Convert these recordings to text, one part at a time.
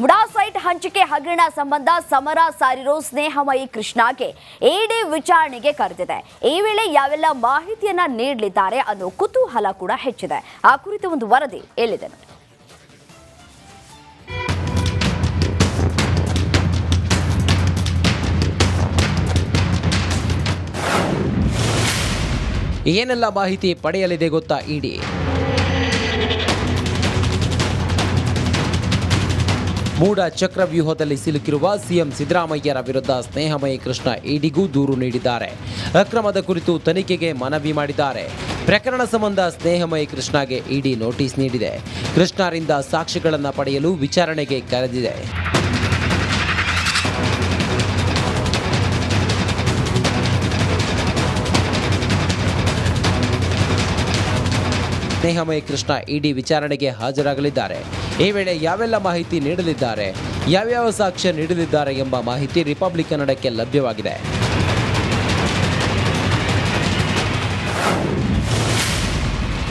MUDA site ಹಂಚಿಕೆ ಹಗರಣ ಸಂಬಂಧ ಸಮರ ಸಾರಿರೋ ಸ್ನೇಹಮಯಿ ಕೃಷ್ಣಗೆ ಇಡಿ ವಿಚಾರಣೆಗೆ ಕರೆದಿದೆ. ಈ ವೇಳೆ ಯಾವೆಲ್ಲ ಮಾಹಿತಿಯನ್ನ ನೀಡಲಿದ್ದಾರೆ ಅನ್ನೋ ಕುತೂಹಲ ಕೂಡ ಹೆಚ್ಚಿದೆ. ಆ ಕುರಿತು ಒಂದು ವರದಿ ಎಲ್ಲಿದೆ ನೋಡಿ. ಏನೆಲ್ಲ ಮಾಹಿತಿ ಪಡೆಯಲಿದೆ ಗೊತ್ತಾ ಇಡಿ? ಮೂಡ ಚಕ್ರವ್ಯೂಹದಲ್ಲಿ ಸಿಲುಕಿರುವ ಸಿಎಂ ಸಿದ್ದರಾಮಯ್ಯರ ವಿರುದ್ಧ ಸ್ನೇಹಮಯಿ ಕೃಷ್ಣ ಇಡಿಗೂ ದೂರು ನೀಡಿದ್ದಾರೆ. ಅಕ್ರಮದ ಕುರಿತು ತನಿಖೆಗೆ ಮನವಿ ಮಾಡಿದ್ದಾರೆ. ಪ್ರಕರಣ ಸಂಬಂಧ ಸ್ನೇಹಮಯಿ ಕೃಷ್ಣಗೆ ಇಡಿ ನೋಟಿಸ್ ನೀಡಿದೆ. ಕೃಷ್ಣರಿಂದ ಸಾಕ್ಷಿಗಳನ್ನು ಪಡೆಯಲು ವಿಚಾರಣೆಗೆ ಕರೆದಿದೆ. ಸ್ನೇಹಮಯಿ ಕೃಷ್ಣ ಇಡಿ ವಿಚಾರಣೆಗೆ ಹಾಜರಾಗಲಿದ್ದಾರೆ. ಈ ವೇಳೆ ಯಾವೆಲ್ಲ ಮಾಹಿತಿ ನೀಡಲಿದ್ದಾರೆ, ಯಾವ್ಯಾವ ಸಾಕ್ಷ್ಯ ನೀಡಲಿದ್ದಾರೆ ಎಂಬ ಮಾಹಿತಿ ರಿಪಬ್ಲಿಕ್ ಕನ್ನಡಕ್ಕೆ ಲಭ್ಯವಾಗಿದೆ.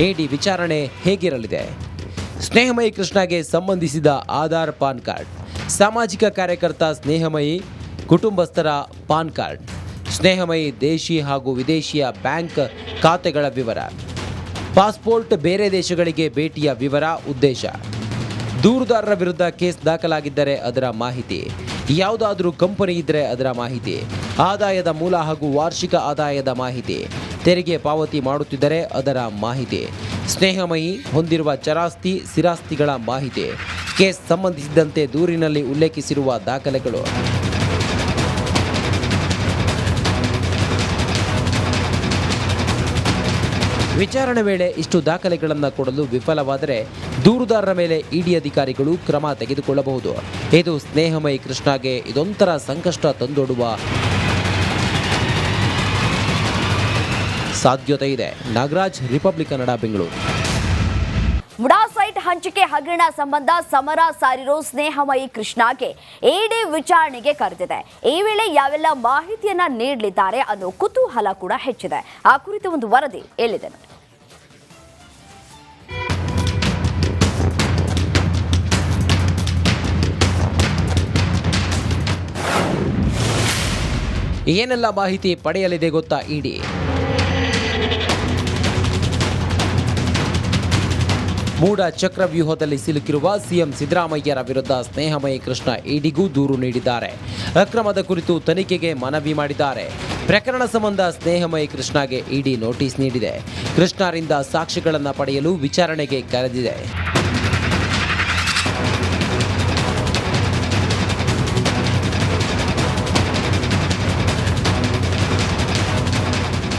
ಇಡಿ ವಿಚಾರಣೆ ಹೇಗಿರಲಿದೆ? ಸ್ನೇಹಮಯಿ ಕೃಷ್ಣಗೆ ಸಂಬಂಧಿಸಿದ ಆಧಾರ್ ಪಾನ್ ಕಾರ್ಡ್, ಸಾಮಾಜಿಕ ಕಾರ್ಯಕರ್ತ ಸ್ನೇಹಮಯಿ ಕುಟುಂಬಸ್ಥರ ಪಾನ್ ಕಾರ್ಡ್, ಸ್ನೇಹಮಯಿ ದೇಶಿ ಹಾಗೂ ವಿದೇಶಿಯ ಬ್ಯಾಂಕ್ ಖಾತೆಗಳ ವಿವರ, ಪಾಸ್ಪೋರ್ಟ್, ಬೇರೆ ದೇಶಗಳಿಗೆ ಭೇಟಿಯ ವಿವರ, ಉದ್ದೇಶ, ದೂರುದಾರರ ವಿರುದ್ಧ ಕೇಸ್ ದಾಖಲಾಗಿದ್ದರೆ ಅದರ ಮಾಹಿತಿ, ಯಾವುದಾದರೂ ಕಂಪನಿ ಇದ್ದರೆ ಅದರ ಮಾಹಿತಿ, ಆದಾಯದ ಮೂಲ ಹಾಗೂ ವಾರ್ಷಿಕ ಆದಾಯದ ಮಾಹಿತಿ, ತೆರಿಗೆ ಪಾವತಿ ಮಾಡುತ್ತಿದ್ದರೆ ಅದರ ಮಾಹಿತಿ, ಸ್ನೇಹಮಯಿ ಹೊಂದಿರುವ ಚರಾಸ್ತಿ ಸ್ಥಿರಾಸ್ತಿಗಳ ಮಾಹಿತಿ, ಕೇಸ್ ಸಂಬಂಧಿಸಿದಂತೆ ದೂರಿನಲ್ಲಿ ಉಲ್ಲೇಖಿಸಿರುವ ದಾಖಲೆಗಳು. ವಿಚಾರಣೆ ವೇಳೆ ಇಷ್ಟು ದಾಖಲೆಗಳನ್ನು ಕೊಡಲು ವಿಫಲವಾದರೆ ದೂರುದಾರರ ಮೇಲೆ ಇಡಿ ಅಧಿಕಾರಿಗಳು ಕ್ರಮ ತೆಗೆದುಕೊಳ್ಳಬಹುದು. ಇದು ಸ್ನೇಹಮಯಿ ಕೃಷ್ಣಗೆ ಇದೊಂಥರ ಸಂಕಷ್ಟ ತಂದೊಡ್ಡುವ ಸಾಧ್ಯತೆ ಇದೆ. ನಾಗರಾಜ್, ರಿಪಬ್ಲಿಕ್ ಕನ್ನಡ, ಬೆಂಗಳೂರು. ಮುಡಾ ಸೈಟ್ ಹಂಚಿಕೆ ಹಗರಣ ಸಂಬಂಧ ಸಮರ ಸಾರಿರೋ ಸ್ನೇಹಮಯಿ ಕೃಷ್ಣಗೆ ಇಡಿ ವಿಚಾರಣೆಗೆ ಕರೆದಿದೆ. ಈ ವೇಳೆ ಯಾವೆಲ್ಲ ಮಾಹಿತಿಯನ್ನ ನೀಡಲಿದ್ದಾರೆ ಅನ್ನೋ ಕುತೂಹಲ ಕೂಡ ಹೆಚ್ಚಿದೆ. ಆ ಕುರಿತು ಒಂದು ವರದಿ ಎಲ್ಲಿದೆ ನೋಡಿ. ಏನೆಲ್ಲ ಮಾಹಿತಿ ಪಡೆಯಲಿದೆ ಗೊತ್ತಾ ಇಡಿ? ಮೂಡ ಚಕ್ರವ್ಯೂಹದಲ್ಲಿ ಸಿಲುಕಿರುವ ಸಿಎಂ ಸಿದ್ದರಾಮಯ್ಯರ ವಿರುದ್ಧ ಸ್ನೇಹಮಯಿ ಕೃಷ್ಣ ಇಡಿಗೂ ದೂರು ನೀಡಿದ್ದಾರೆ. ಅಕ್ರಮದ ಕುರಿತು ತನಿಖೆಗೆ ಮನವಿ ಮಾಡಿದ್ದಾರೆ. ಪ್ರಕರಣ ಸಂಬಂಧ ಸ್ನೇಹಮಯಿ ಕೃಷ್ಣಗೆ ಇಡಿ ನೋಟಿಸ್ ನೀಡಿದೆ. ಕೃಷ್ಣರಿಂದ ಸಾಕ್ಷಿಗಳನ್ನು ಪಡೆಯಲು ವಿಚಾರಣೆಗೆ ಕರೆದಿದೆ.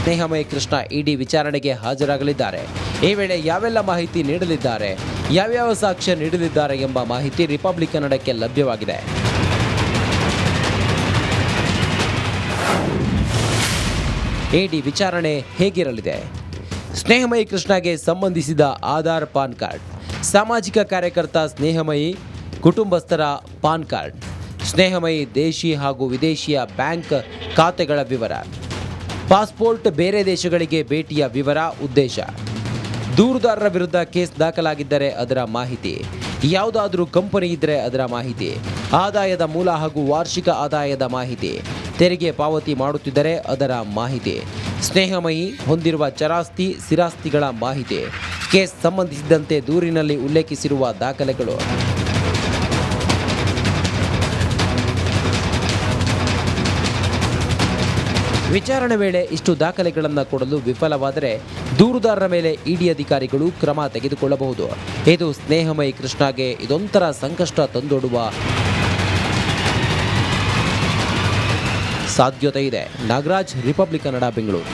ಸ್ನೇಹಮಯಿ ಕೃಷ್ಣ ಇಡಿ ವಿಚಾರಣೆಗೆ ಹಾಜರಾಗಲಿದ್ದಾರೆ. ಈ ವೇಳೆ ಯಾವೆಲ್ಲ ಮಾಹಿತಿ ನೀಡಲಿದ್ದಾರೆ, ಯಾವ್ಯಾವ ಸಾಕ್ಷ್ಯ ನೀಡಲಿದ್ದಾರೆ ಎಂಬ ಮಾಹಿತಿ ರಿಪಬ್ಲಿಕ್ ಕನ್ನಡಕ್ಕೆ ಲಭ್ಯವಾಗಿದೆ. ಇಡಿ ವಿಚಾರಣೆ ಹೇಗಿರಲಿದೆ? ಸ್ನೇಹಮಯಿ ಕೃಷ್ಣಗೆ ಸಂಬಂಧಿಸಿದ ಆಧಾರ್ ಪಾನ್ ಕಾರ್ಡ್, ಸಾಮಾಜಿಕ ಕಾರ್ಯಕರ್ತ ಸ್ನೇಹಮಯಿ ಕುಟುಂಬಸ್ಥರ ಪಾನ್ ಕಾರ್ಡ್, ಸ್ನೇಹಮಯಿ ದೇಶಿ ಹಾಗೂ ವಿದೇಶಿಯ ಬ್ಯಾಂಕ್ ಖಾತೆಗಳ ವಿವರ, ಪಾಸ್ಪೋರ್ಟ್, ಬೇರೆ ದೇಶಗಳಿಗೆ ಭೇಟಿಯ ವಿವರ, ಉದ್ದೇಶ, ದೂರುದಾರರ ವಿರುದ್ಧ ಕೇಸ್ ದಾಖಲಾಗಿದ್ದರೆ ಅದರ ಮಾಹಿತಿ, ಯಾವುದಾದರೂ ಕಂಪನಿ ಇದ್ದರೆ ಅದರ ಮಾಹಿತಿ, ಆದಾಯದ ಮೂಲ ಹಾಗೂ ವಾರ್ಷಿಕ ಆದಾಯದ ಮಾಹಿತಿ, ತೆರಿಗೆ ಪಾವತಿ ಮಾಡುತ್ತಿದ್ದರೆ ಅದರ ಮಾಹಿತಿ, ಸ್ನೇಹಮಯಿ ಹೊಂದಿರುವ ಚರಾಸ್ತಿ ಸ್ಥಿರಾಸ್ತಿಗಳ ಮಾಹಿತಿ, ಕೇಸ್ ಸಂಬಂಧಿಸಿದಂತೆ ದೂರಿನಲ್ಲಿ ಉಲ್ಲೇಖಿಸಿರುವ ದಾಖಲೆಗಳು. ವಿಚಾರಣೆ ವೇಳೆ ಇಷ್ಟು ದಾಖಲೆಗಳನ್ನು ಕೊಡಲು ವಿಫಲವಾದರೆ ದೂರುದಾರರ ಮೇಲೆ ಇಡಿ ಅಧಿಕಾರಿಗಳು ಕ್ರಮ ತೆಗೆದುಕೊಳ್ಳಬಹುದು. ಇದು ಸ್ನೇಹಮಯಿ ಕೃಷ್ಣಗೆ ಇದೊಂಥರ ಸಂಕಷ್ಟ ತಂದೊಡ್ಡುವ ಸಾಧ್ಯತೆ ಇದೆ. ನಾಗರಾಜ್, ರಿಪಬ್ಲಿಕ್ ಕನ್ನಡ, ಬೆಂಗಳೂರು.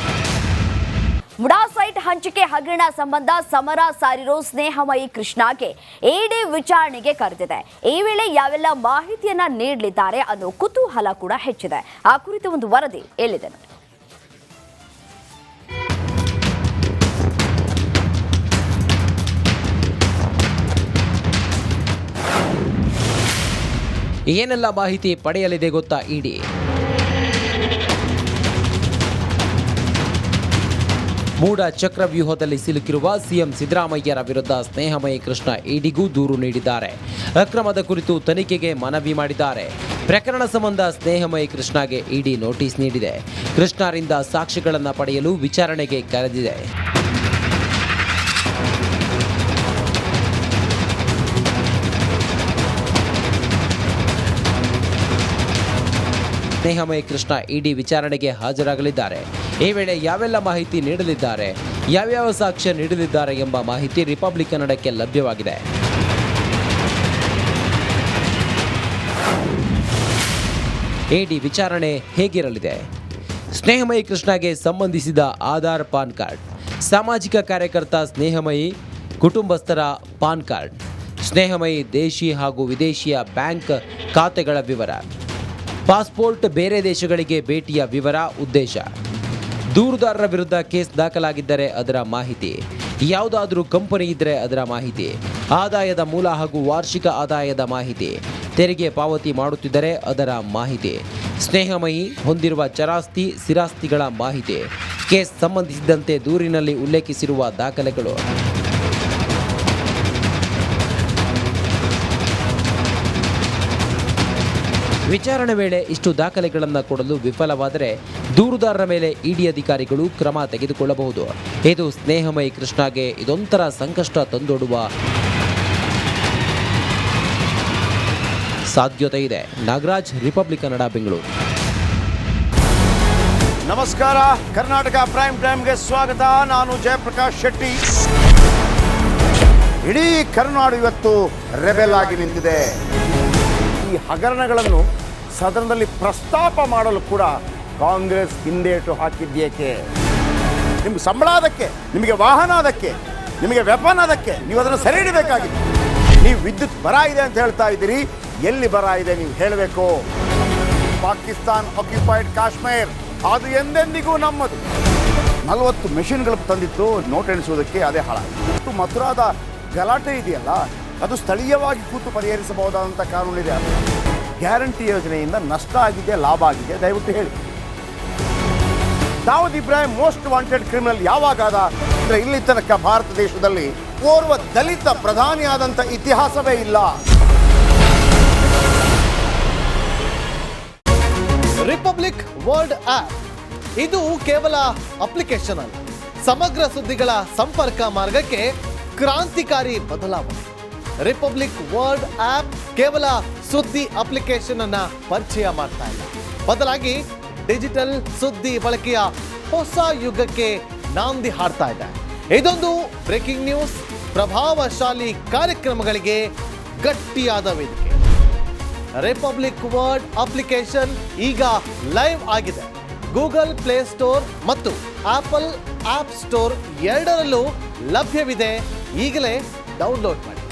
ಮುಡಾ ಸೈಟ್ ಹಂಚಿಕೆ ಹಗರಣ ಸಂಬಂಧ ಸಮರ ಸಾರಿರೋ ಸ್ನೇಹಮಯಿ ಕೃಷ್ಣಗೆ ಇಡಿ ವಿಚಾರಣೆಗೆ ಕರೆದಿದೆ. ಈ ವೇಳೆ ಯಾವೆಲ್ಲ ಮಾಹಿತಿಯನ್ನ ನೀಡಲಿದ್ದಾರೆ ಅನ್ನೋ ಕುತೂಹಲ ಕೂಡ ಹೆಚ್ಚಿದೆ. ಆ ಕುರಿತು ಒಂದು ವರದಿ ಎಲ್ಲಿದೆ ನೋಡಿ. ಏನೆಲ್ಲ ಮಾಹಿತಿ ಪಡೆಯಲಿದೆ ಗೊತ್ತಾ ಇಡಿ? ಮೂಢ ಚಕ್ರವ್ಯೂಹದಲ್ಲಿ ಸಿಲುಕಿರುವ ಸಿಎಂ ಸಿದ್ದರಾಮಯ್ಯರ ವಿರುದ್ಧ ಸ್ನೇಹಮಯಿ ಕೃಷ್ಣ ಇಡಿಗೂ ದೂರು ನೀಡಿದ್ದಾರೆ. ಅಕ್ರಮದ ಕುರಿತು ತನಿಖೆಗೆ ಮನವಿ ಮಾಡಿದ್ದಾರೆ. ಪ್ರಕರಣ ಸಂಬಂಧ ಸ್ನೇಹಮಯಿ ಕೃಷ್ಣಗೆ ಇಡಿ ನೋಟಿಸ್ ನೀಡಿದೆ. ಕೃಷ್ಣರಿಂದ ಸಾಕ್ಷ್ಯಗಳನ್ನು ಪಡೆಯಲು ವಿಚಾರಣೆಗೆ ಕರೆದಿದೆ. ಸ್ನೇಹಮಯಿ ಕೃಷ್ಣ ಇಡಿ ವಿಚಾರಣೆಗೆ ಹಾಜರಾಗಲಿದ್ದಾರೆ. ಈ ವೇಳೆ ಯಾವೆಲ್ಲ ಮಾಹಿತಿ ನೀಡಲಿದ್ದಾರೆ, ಯಾವ್ಯಾವ ಸಾಕ್ಷ್ಯ ನೀಡಲಿದ್ದಾರೆ ಎಂಬ ಮಾಹಿತಿ ರಿಪಬ್ಲಿಕ್ ಕನ್ನಡಕ್ಕೆ ಲಭ್ಯವಾಗಿದೆ. ಇಡಿ ವಿಚಾರಣೆ ಹೇಗಿರಲಿದೆ? ಸ್ನೇಹಮಯಿ ಕೃಷ್ಣಗೆ ಸಂಬಂಧಿಸಿದ ಆಧಾರ್ ಪಾನ್ ಕಾರ್ಡ್, ಸಾಮಾಜಿಕ ಕಾರ್ಯಕರ್ತ ಸ್ನೇಹಮಯಿ ಕುಟುಂಬಸ್ಥರ ಪಾನ್ ಕಾರ್ಡ್, ಸ್ನೇಹಮಯಿ ದೇಶಿ ಹಾಗೂ ವಿದೇಶಿಯ ಬ್ಯಾಂಕ್ ಖಾತೆಗಳ ವಿವರ, ಪಾಸ್ಪೋರ್ಟ್, ಬೇರೆ ದೇಶಗಳಿಗೆ ಭೇಟಿಯ ವಿವರ, ಉದ್ದೇಶ, ದೂರುದಾರರ ವಿರುದ್ಧ ಕೇಸ್ ದಾಖಲಾಗಿದ್ದರೆ ಅದರ ಮಾಹಿತಿ, ಯಾವುದಾದರೂ ಕಂಪನಿ ಇದ್ದರೆ ಅದರ ಮಾಹಿತಿ, ಆದಾಯದ ಮೂಲ ಹಾಗೂ ವಾರ್ಷಿಕ ಆದಾಯದ ಮಾಹಿತಿ, ತೆರಿಗೆ ಪಾವತಿ ಮಾಡುತ್ತಿದ್ದರೆ ಅದರ ಮಾಹಿತಿ, ಸ್ನೇಹಮಯಿ ಹೊಂದಿರುವ ಚರಾಸ್ತಿ ಸ್ಥಿರಾಸ್ತಿಗಳ ಮಾಹಿತಿ, ಕೇಸ್ ಸಂಬಂಧಿಸಿದಂತೆ ದೂರಿನಲ್ಲಿ ಉಲ್ಲೇಖಿಸಿರುವ ದಾಖಲೆಗಳು. ವಿಚಾರಣೆ ವೇಳೆ ಇಷ್ಟು ದಾಖಲೆಗಳನ್ನು ಕೊಡಲು ವಿಫಲವಾದರೆ ದೂರುದಾರರ ಮೇಲೆ ಇಡಿ ಅಧಿಕಾರಿಗಳು ಕ್ರಮ ತೆಗೆದುಕೊಳ್ಳಬಹುದು. ಇದು ಸ್ನೇಹಮಯಿ ಕೃಷ್ಣಗೆ ಇದೊಂಥರ ಸಂಕಷ್ಟ ತಂದೊಡ್ಡುವ ಸಾಧ್ಯತೆ ಇದೆ. ನಾಗರಾಜ್, ರಿಪಬ್ಲಿಕ್ ಕನ್ನಡ, ಬೆಂಗಳೂರು. ನಮಸ್ಕಾರ, ಕರ್ನಾಟಕ ಪ್ರೈಮ್ ಟೈಮ್ಗೆ ಸ್ವಾಗತ. ನಾನು ಜಯಪ್ರಕಾಶ್ ಶೆಟ್ಟಿ. ಇಡೀ ಕರ್ನಾಡು ಇವತ್ತು ರೆಬೆಲ್ ಆಗಿ ನಿಂತಿದೆ. ಈ ಹಗರಣಗಳನ್ನು ಸದನದಲ್ಲಿ ಪ್ರಸ್ತಾಪ ಮಾಡಲು ಕೂಡ ಕಾಂಗ್ರೆಸ್ ಹಿಂದೇಟು ಹಾಕಿದ್ದೇಕೆ? ನಿಮ್ಗೆ ಸಂಬಳ ಅದಕ್ಕೆ, ನಿಮಗೆ ವಾಹನ ಅದಕ್ಕೆ, ನಿಮಗೆ ವೆಪನ್ ಅದಕ್ಕೆ, ನೀವು ಅದನ್ನು ಸೆರೆ ಹಿಡಬೇಕಾಗಿತ್ತು. ನೀವು ವಿದ್ಯುತ್ ಬರ ಇದೆ ಅಂತ ಹೇಳ್ತಾ ಇದ್ದೀರಿ, ಎಲ್ಲಿ ಬರ ಇದೆ ನೀವು ಹೇಳಬೇಕು. ಪಾಕಿಸ್ತಾನ್ ಆಕ್ಯುಪೈಡ್ ಕಾಶ್ಮೀರ್ ಅದು ಎಂದೆಂದಿಗೂ ನಮ್ಮದು. 40 ಮೆಷಿನ್ಗಳು ತಂದಿತ್ತು ನೋಟ್ ಎಣಿಸುವುದಕ್ಕೆ, ಅದೇ ಹಾಳಾಯಿತು. ಮಥುರಾದ ಗಲಾಟೆ ಇದೆಯಲ್ಲ, ಅದು ಸ್ಥಳೀಯವಾಗಿ ಕೂತು ಪರಿಹರಿಸಬಹುದಾದಂಥ ಕಾನೂನಿದೆ. ಗ್ಯಾರಂಟಿ ಯೋಜನೆಯಿಂದ ನಷ್ಟ ಆಗಿದೆ, ಲಾಭ ಆಗಿದೆ, ದಯವಿಟ್ಟು ಹೇಳಿ. Dawood Ibrahim most wanted criminal ಯಾವಾಗಾದ ಅಂದರೆ ಇಲ್ಲಿ ತನಕ ಭಾರತ ದೇಶದಲ್ಲಿ ಓರ್ವ ದಲಿತ ಪ್ರಧಾನಿಯಾದಂಥ ಇತಿಹಾಸವೇ ಇಲ್ಲ. ರಿಪಬ್ಲಿಕ್ ವರ್ಲ್ಡ್ ಆಪ್ ಇದು ಕೇವಲ ಅಪ್ಲಿಕೇಶನ್ ಅಲ್ಲ, ಸಮಗ್ರ ಸುದ್ದಿಗಳ ಸಂಪರ್ಕ ಮಾರ್ಗಕ್ಕೆ ಕ್ರಾಂತಿಕಾರಿ ಬದಲಾವಣೆ. ರಿಪಬ್ಲಿಕ್ ವರ್ಲ್ಡ್ ಆಪ್ ಕೇವಲ ಸುದ್ದಿ ಅಪ್ಲಿಕೇಶನ್ ಅನ್ನ ಪರಿಚಯ ಮಾಡ್ತಾ ಇಲ್ಲ, ಬದಲಾಗಿ ಡಿಜಿಟಲ್ ಸುದ್ದಿ ಬಳಕೆಯ ಹೊಸ ಯುಗಕ್ಕೆ ನಾಂದಿ ಹಾಡ್ತಾ ಇದೆ. ಇದೊಂದು ಬ್ರೇಕಿಂಗ್ ನ್ಯೂಸ್, ಪ್ರಭಾವಶಾಲಿ ಕಾರ್ಯಕ್ರಮಗಳಿಗೆ ಗಟ್ಟಿಯಾದ ವೇದಿಕೆ. ರಿಪಬ್ಲಿಕ್ ವರ್ಲ್ಡ್ ಅಪ್ಲಿಕೇಶನ್ ಈಗ ಲೈವ್ ಆಗಿದೆ. ಗೂಗಲ್ ಪ್ಲೇ ಸ್ಟೋರ್ ಮತ್ತು ಆಪಲ್ ಆಪ್ ಸ್ಟೋರ್ ಎರಡರಲ್ಲೂ ಲಭ್ಯವಿದೆ. ಈಗಲೇ ಡೌನ್ಲೋಡ್ ಮಾಡಿ.